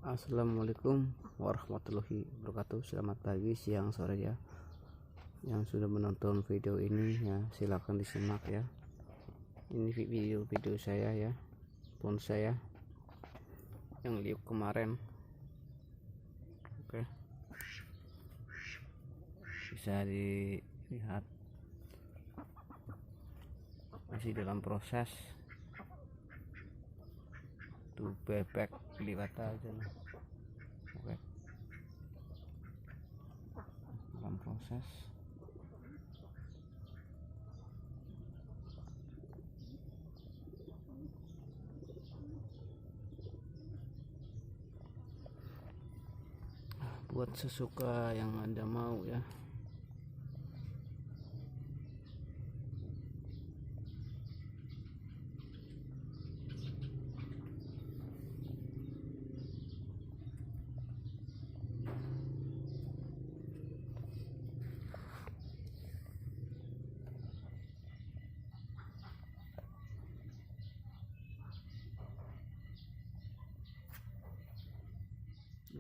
Assalamualaikum warahmatullahi wabarakatuh. Selamat pagi, siang, sore ya. Yang sudah menonton video ini ya, silahkan disimak ya. Ini video saya ya, bonsai ya, yang liuk kemarin. Oke, bisa dilihat masih dalam proses. Tuh bebek liwat aja nih. Oke, dalam proses. Buat sesuka yang Anda mau ya.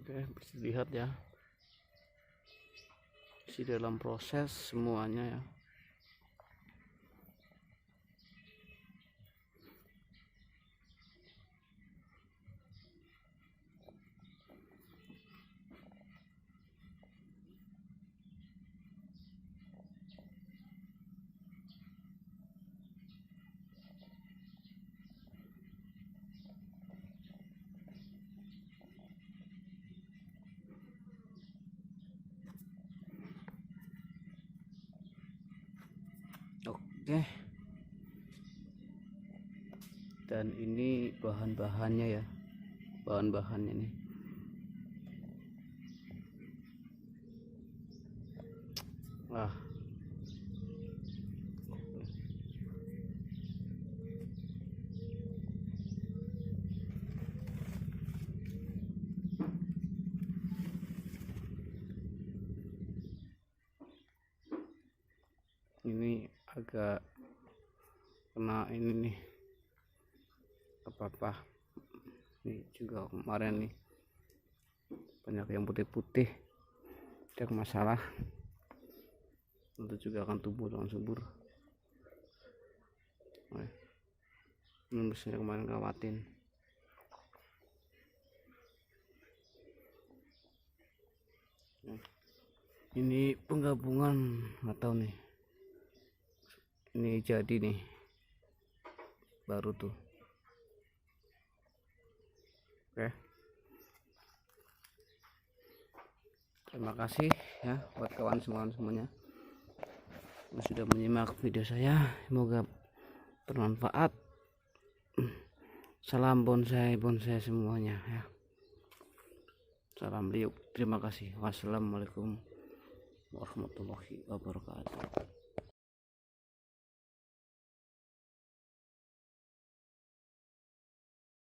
Oke, bisa dilihat ya, masih dalam proses semuanya ya. Oke, dan ini bahan-bahannya ya, bahan-bahannya nih. Wah, ini agak kena ini nih, apa ini juga kemarin nih banyak yang putih-putih, ada masalah, itu juga akan tumbuh dengan subur. Ini kemarin kawatin. Ini penggabungan atau nih, ini jadi nih baru tuh. Oke, terima kasih ya buat kawan semuanya yang sudah menyimak video saya, semoga bermanfaat. Salam bonsai semuanya ya, salam liuk, terima kasih. Wassalamualaikum warahmatullahi wabarakatuh.